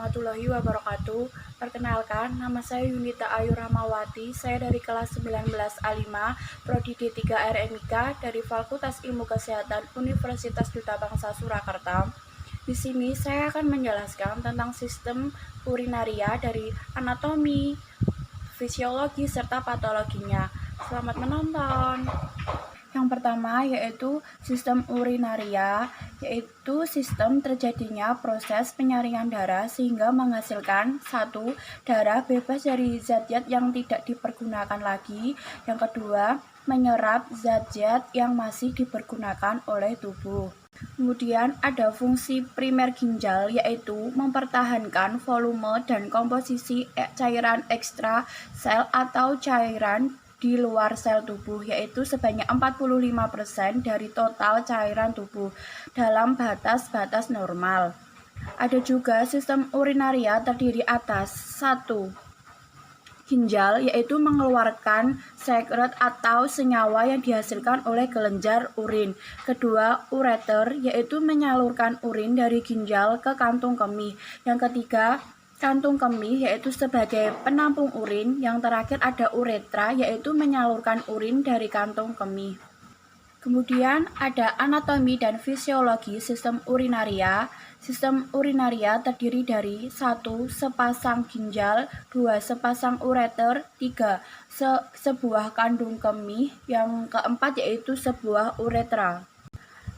warahmatullahi wabarakatuh. Perkenalkan, nama saya Yunita Ayu Rahmawati. Saya dari kelas 19A5, Prodi D3 RMIK dari Fakultas Ilmu Kesehatan Universitas Duta Bangsa Surakarta. Di sini saya akan menjelaskan tentang sistem urinaria dari anatomi, fisiologi, serta patologinya. Selamat menonton. Yang pertama yaitu sistem urinaria, yaitu sistem terjadinya proses penyaringan darah sehingga menghasilkan satu, darah bebas dari zat-zat yang tidak dipergunakan lagi. Yang kedua, menyerap zat-zat yang masih dipergunakan oleh tubuh. Kemudian ada fungsi primer ginjal, yaitu mempertahankan volume dan komposisi cairan ekstra sel atau cairan di luar sel tubuh, yaitu sebanyak 45% dari total cairan tubuh dalam batas-batas normal. Ada juga sistem urinaria terdiri atas 1. Ginjal, yaitu mengeluarkan sekret atau senyawa yang dihasilkan oleh kelenjar urin. Kedua, ureter, yaitu menyalurkan urin dari ginjal ke kantung kemih. Yang ketiga, kantung kemih, yaitu sebagai penampung urin. Yang terakhir ada uretra, yaitu menyalurkan urin dari kantung kemih. Kemudian ada anatomi dan fisiologi sistem urinaria. Sistem urinaria terdiri dari 1. Sepasang ginjal, 2. Sepasang ureter, 3. Sebuah kantung kemih, yang keempat yaitu sebuah uretra.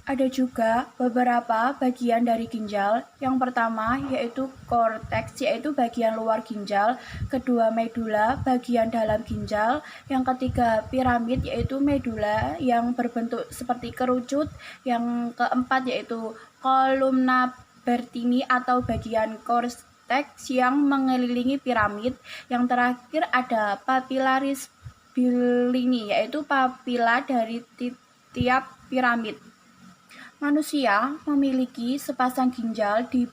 Ada juga beberapa bagian dari ginjal. Yang pertama yaitu korteks, yaitu bagian luar ginjal. Kedua, medula, bagian dalam ginjal. Yang ketiga, piramid, yaitu medula yang berbentuk seperti kerucut. Yang keempat yaitu kolumna Bertini atau bagian korteks yang mengelilingi piramid. Yang terakhir ada papillaris Bellini, yaitu papila dari tiap piramid. Manusia memiliki sepasang ginjal di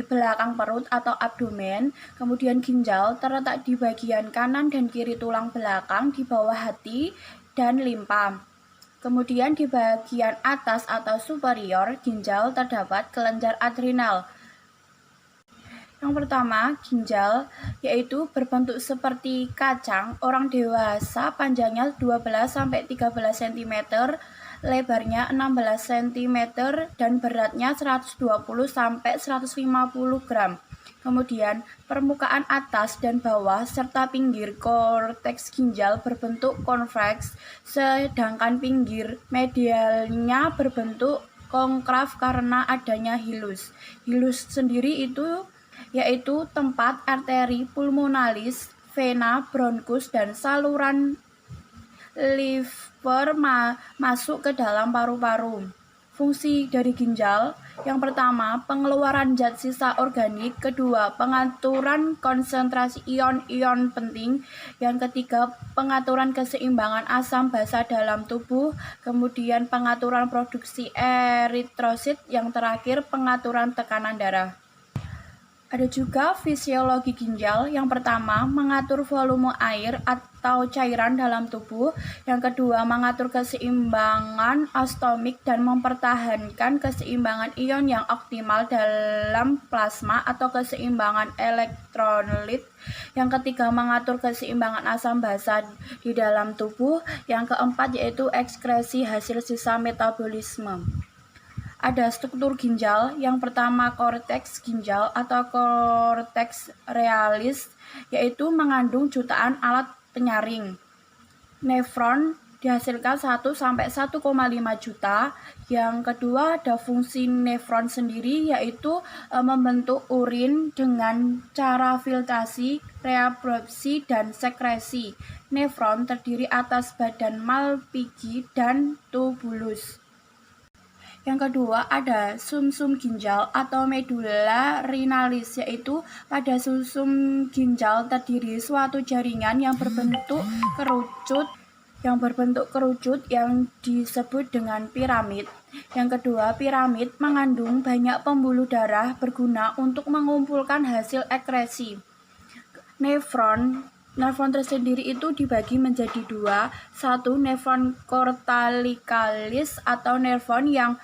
belakang perut atau abdomen. Kemudian ginjal terletak di bagian kanan dan kiri tulang belakang di bawah hati dan limpa. Kemudian di bagian atas atau superior ginjal terdapat kelenjar adrenal. Yang pertama, ginjal, yaitu berbentuk seperti kacang. Orang dewasa panjangnya 12-13 cm, lebarnya 16 cm, dan beratnya 120-150 gram. Kemudian, permukaan atas dan bawah serta pinggir korteks ginjal berbentuk konveks, sedangkan pinggir medialnya berbentuk konkav karena adanya hilus. Hilus sendiri yaitu tempat arteri pulmonalis, vena, bronkus, dan saluran liver masuk ke dalam paru-paru. Fungsi dari ginjal, yang pertama, pengeluaran zat sisa organik. Kedua, pengaturan konsentrasi ion-ion penting. Yang ketiga, pengaturan keseimbangan asam basa dalam tubuh. Kemudian pengaturan produksi eritrosit. Yang terakhir, pengaturan tekanan darah. Ada juga fisiologi ginjal. Yang pertama, mengatur volume air atau cairan dalam tubuh. Yang kedua, mengatur keseimbangan osmik dan mempertahankan keseimbangan ion yang optimal dalam plasma atau keseimbangan elektrolit. Yang ketiga, mengatur keseimbangan asam basa di dalam tubuh. Yang keempat yaitu ekskresi hasil sisa metabolisme. Ada struktur ginjal. Yang pertama, korteks ginjal atau korteks realis, yaitu mengandung jutaan alat penyaring. Nefron dihasilkan 1-1,5 juta. Yang kedua, ada fungsi nefron sendiri, yaitu membentuk urin dengan cara filtrasi, reabsorpsi, dan sekresi. Nefron terdiri atas badan Malpighi dan tubulus. Yang kedua, ada sumsum ginjal atau medula renalis, yaitu pada sumsum ginjal terdiri suatu jaringan yang berbentuk kerucut yang disebut dengan piramid. Yang kedua, piramid mengandung banyak pembuluh darah berguna untuk mengumpulkan hasil ekskresi. Nefron tersendiri itu dibagi menjadi dua. 1. Nefron corticalis atau nefron yang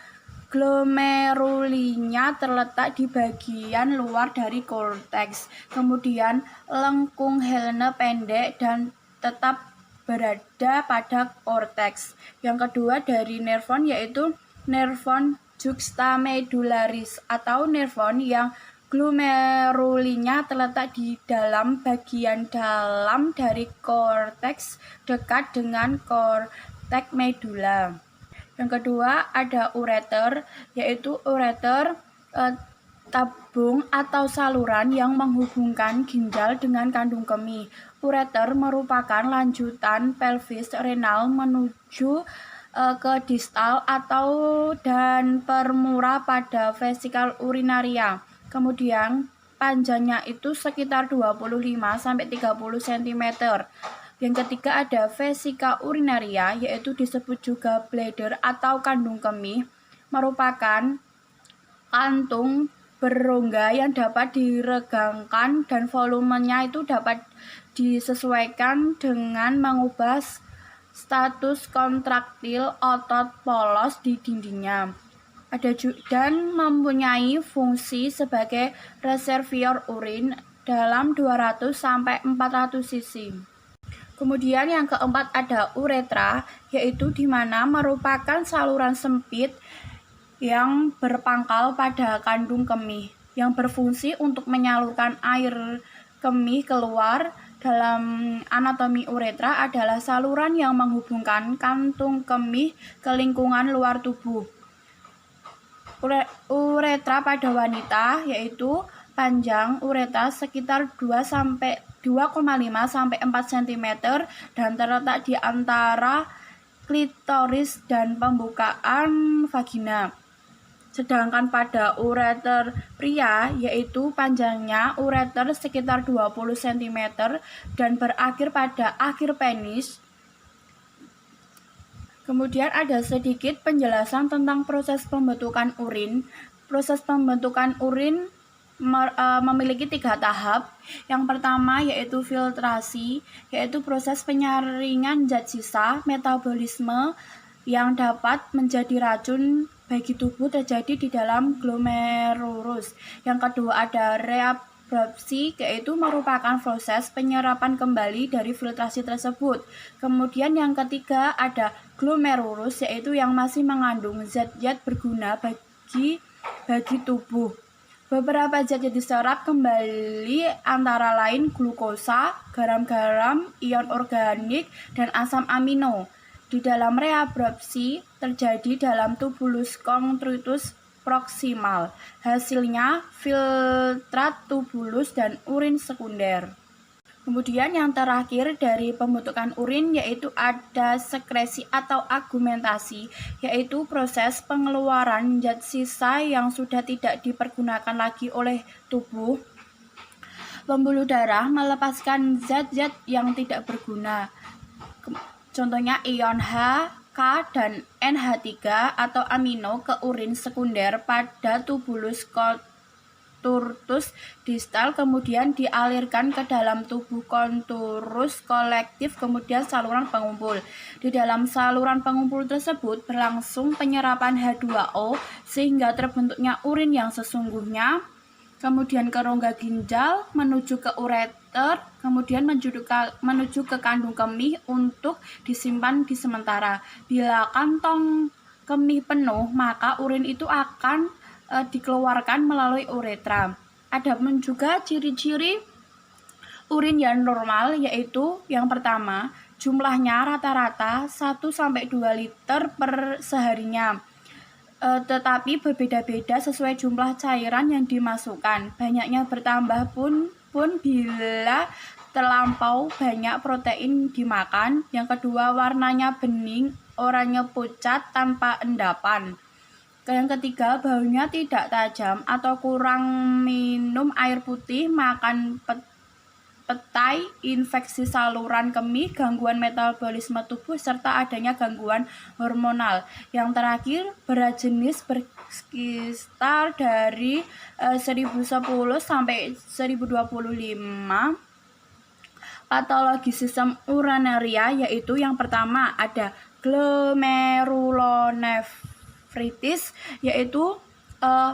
Glomerulinya terletak di bagian luar dari korteks. Kemudian lengkung Henle pendek dan tetap berada pada korteks. Yang kedua dari nervon yaitu nervon juxtamedularis atau nervon yang glomerulinya terletak di dalam bagian dalam dari korteks dekat dengan korteks medula. Yang kedua ada ureter, yaitu ureter tabung atau saluran yang menghubungkan ginjal dengan kandung kemih. Ureter merupakan lanjutan pelvis renal menuju ke distal atau dan permura pada vesikel urinaria. Kemudian panjangnya itu sekitar 25-30 cm. Yang ketiga ada vesika urinaria, yaitu disebut juga bladder atau kandung kemih, merupakan kantung berongga yang dapat diregangkan dan volumenya itu dapat disesuaikan dengan mengubah status kontraktil otot polos di dindingnya. Dan mempunyai fungsi sebagai reservoir urin dalam 200-400 cc. Kemudian yang keempat ada uretra, yaitu di mana merupakan saluran sempit yang berpangkal pada kandung kemih, yang berfungsi untuk menyalurkan air kemih keluar. Dalam anatomi uretra adalah saluran yang menghubungkan kantung kemih ke lingkungan luar tubuh. Uretra pada wanita yaitu panjang uretra sekitar 2,5-4 cm dan terletak di antara klitoris dan pembukaan vagina. Sedangkan pada ureter pria yaitu panjangnya ureter sekitar 20 cm dan berakhir pada akhir penis. Kemudian ada sedikit penjelasan tentang proses pembentukan urin. Proses pembentukan urin memiliki 3 tahap. Yang pertama yaitu filtrasi, yaitu proses penyaringan zat sisa metabolisme yang dapat menjadi racun bagi tubuh terjadi di dalam glomerulus. Yang kedua ada reabsorpsi, yaitu merupakan proses penyerapan kembali dari filtrasi tersebut. Kemudian yang ketiga ada glomerulus, yaitu yang masih mengandung zat-zat berguna bagi tubuh. Beberapa zat yang diserap kembali antara lain glukosa, garam-garam, ion organik, dan asam amino. Di dalam reabsorpsi terjadi dalam tubulus contritus proximal. Hasilnya filtrat tubulus dan urin sekunder. Kemudian yang terakhir dari pembentukan urin yaitu ada sekresi atau agumentasi, yaitu proses pengeluaran zat sisa yang sudah tidak dipergunakan lagi oleh tubuh. Pembuluh darah melepaskan zat-zat yang tidak berguna. Contohnya ion H, K, dan NH3 atau amino ke urin sekunder pada tubulus konturus distal, kemudian dialirkan ke dalam tubuh konturus kolektif, kemudian saluran pengumpul. Di dalam saluran pengumpul tersebut berlangsung penyerapan H2O sehingga terbentuknya urin yang sesungguhnya, kemudian ke rongga ginjal menuju ke ureter, kemudian menuju ke kandung kemih untuk disimpan di sementara. Bila kantong kemih penuh, maka urin itu akan dikeluarkan melalui uretra. Ada pun juga ciri-ciri urin yang normal, yaitu yang pertama, jumlahnya rata-rata 1-2 liter per seharinya. Tetapi berbeda-beda sesuai jumlah cairan yang dimasukkan. Banyaknya bertambah pun bila terlampau banyak protein dimakan. Yang kedua, warnanya bening, oranye pucat tanpa endapan. Yang ketiga, baunya tidak tajam atau kurang minum air putih, makan petai, infeksi saluran kemih, gangguan metabolisme tubuh, serta adanya gangguan hormonal. Yang terakhir, berat jenis berkisar dari 1010 sampai 1025. Patologi sistem urinaria yaitu yang pertama ada glomerulonefritis, nefritis, yaitu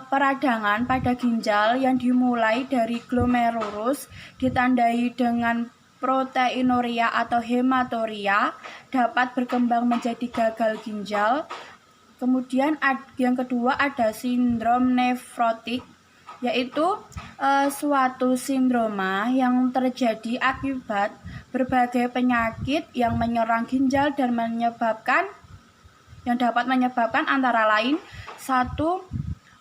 peradangan pada ginjal yang dimulai dari glomerulus ditandai dengan proteinuria atau hematuria, dapat berkembang menjadi gagal ginjal. Kemudian yang kedua ada sindrom nefrotik, yaitu suatu sindroma yang terjadi akibat berbagai penyakit yang menyerang ginjal dan dapat menyebabkan antara lain 1.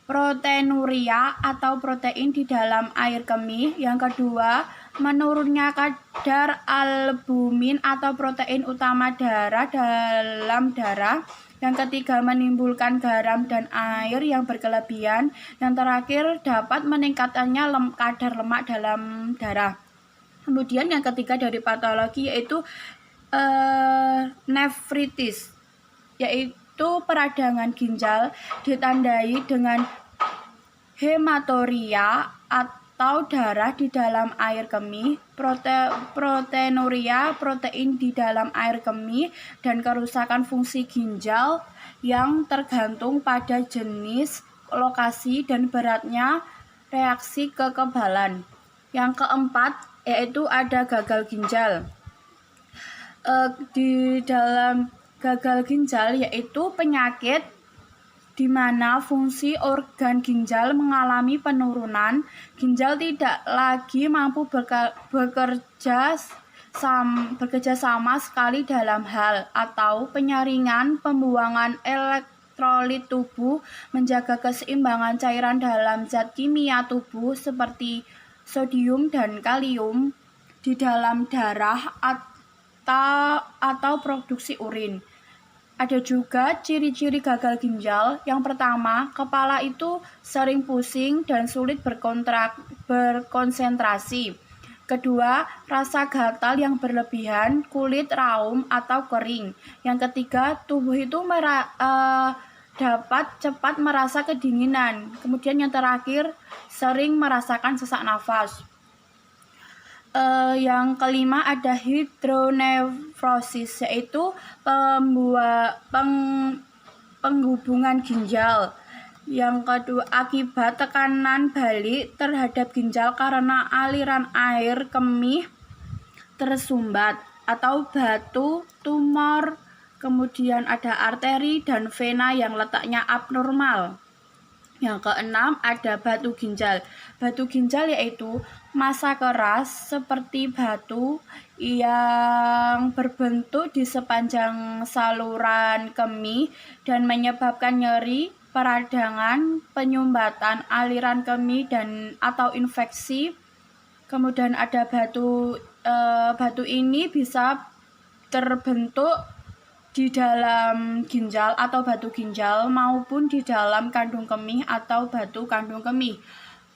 Proteinuria atau protein di dalam air kemih. Yang kedua, menurunnya kadar albumin atau protein utama darah dalam darah. Yang ketiga, menimbulkan garam dan air yang berkelebihan. Yang terakhir, dapat meningkatkannya kadar lemak dalam darah. Kemudian yang ketiga dari patologi yaitu nefritis, yaitu peradangan ginjal ditandai dengan hematuria atau darah di dalam air kemih, proteinuria protein di dalam air kemih, dan kerusakan fungsi ginjal yang tergantung pada jenis, lokasi, dan beratnya reaksi kekebalan. Yang keempat yaitu ada gagal ginjal. Di dalam gagal ginjal yaitu penyakit di mana fungsi organ ginjal mengalami penurunan, ginjal tidak lagi mampu bekerja sama sekali dalam hal atau penyaringan, pembuangan elektrolit tubuh, menjaga keseimbangan cairan dalam zat kimia tubuh seperti sodium dan kalium di dalam darah atau produksi urin. Ada juga ciri-ciri gagal ginjal. Yang pertama, kepala itu sering pusing dan sulit berkonsentrasi. Kedua, rasa gatal yang berlebihan, kulit raum atau kering. Yang ketiga, tubuh itu dapat cepat merasa kedinginan. Kemudian yang terakhir, sering merasakan sesak nafas. Yang kelima ada hidronefrosis, yaitu penghubungan ginjal. Yang kedua, akibat tekanan balik terhadap ginjal karena aliran air kemih tersumbat atau batu tumor. Kemudian ada arteri dan vena yang letaknya abnormal. Yang keenam ada batu ginjal. Batu ginjal yaitu massa keras seperti batu yang berbentuk di sepanjang saluran kemih dan menyebabkan nyeri, peradangan, penyumbatan aliran kemih atau infeksi. Kemudian ada batu ini bisa terbentuk di dalam ginjal atau batu ginjal maupun di dalam kandung kemih atau batu kandung kemih.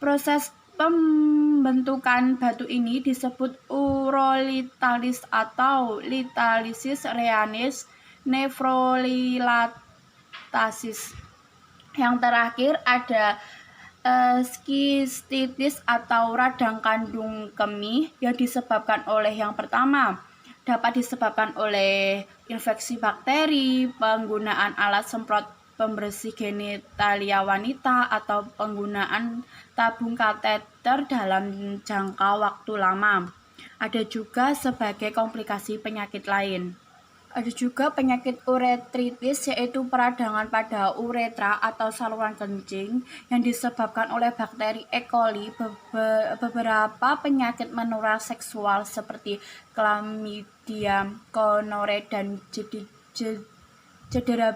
Proses pembentukan batu ini disebut urolitalis atau litalisis reanis nefrolitasis. Yang terakhir ada skistitis atau radang kandung kemih yang disebabkan oleh yang pertama dapat disebabkan oleh infeksi bakteri, penggunaan alat semprot pembersih genitalia wanita, atau penggunaan tabung kateter dalam jangka waktu lama. Ada juga sebagai komplikasi penyakit lain. Ada juga penyakit uretritis, yaitu peradangan pada uretra atau saluran kencing yang disebabkan oleh bakteri E. coli. Beberapa penyakit menular seksual seperti chlamydia, gonorrhea, dan cedera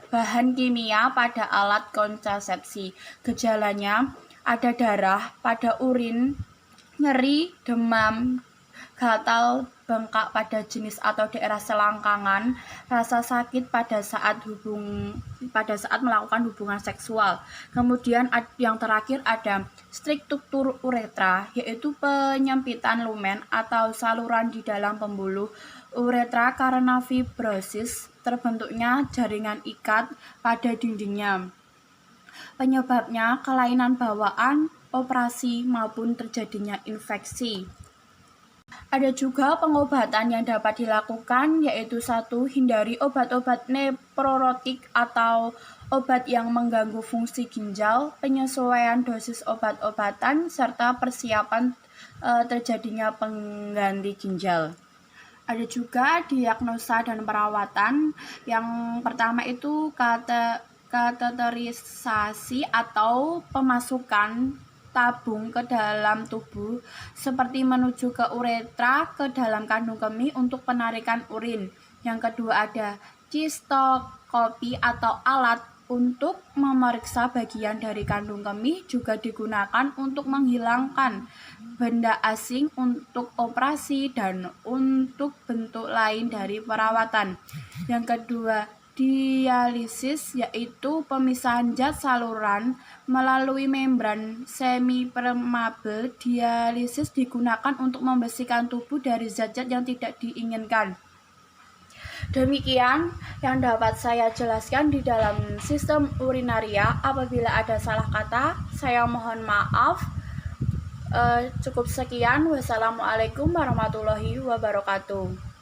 bahan kimia pada alat kontrasepsi. Gejalanya ada darah pada urin, nyeri, demam, gatal, bengkak pada jenis atau daerah selangkangan, rasa sakit pada saat melakukan hubungan seksual. Kemudian yang terakhir ada struktur uretra, yaitu penyempitan lumen atau saluran di dalam pembuluh uretra karena fibrosis, terbentuknya jaringan ikat pada dindingnya. Penyebabnya kelainan bawaan, operasi, maupun terjadinya infeksi. Ada juga pengobatan yang dapat dilakukan, yaitu satu, hindari obat-obat neprorotik atau obat yang mengganggu fungsi ginjal, penyesuaian dosis obat-obatan, serta persiapan terjadinya pengganti ginjal. Ada juga diagnosa dan perawatan. Yang pertama itu kateterisasi atau pemasukan tabung ke dalam tubuh seperti menuju ke uretra ke dalam kandung kemih untuk penarikan urin. Yang kedua ada cistoskopi atau alat untuk memeriksa bagian dari kandung kemih, juga digunakan untuk menghilangkan benda asing untuk operasi dan untuk bentuk lain dari perawatan. Yang kedua, dialisis, yaitu pemisahan zat saluran melalui membran semi-permeabel. Dialisis digunakan untuk membersihkan tubuh dari zat-zat yang tidak diinginkan. Demikian yang dapat saya jelaskan di dalam sistem urinaria. Apabila ada salah kata, saya mohon maaf. Cukup sekian. Wassalamualaikum warahmatullahi wabarakatuh.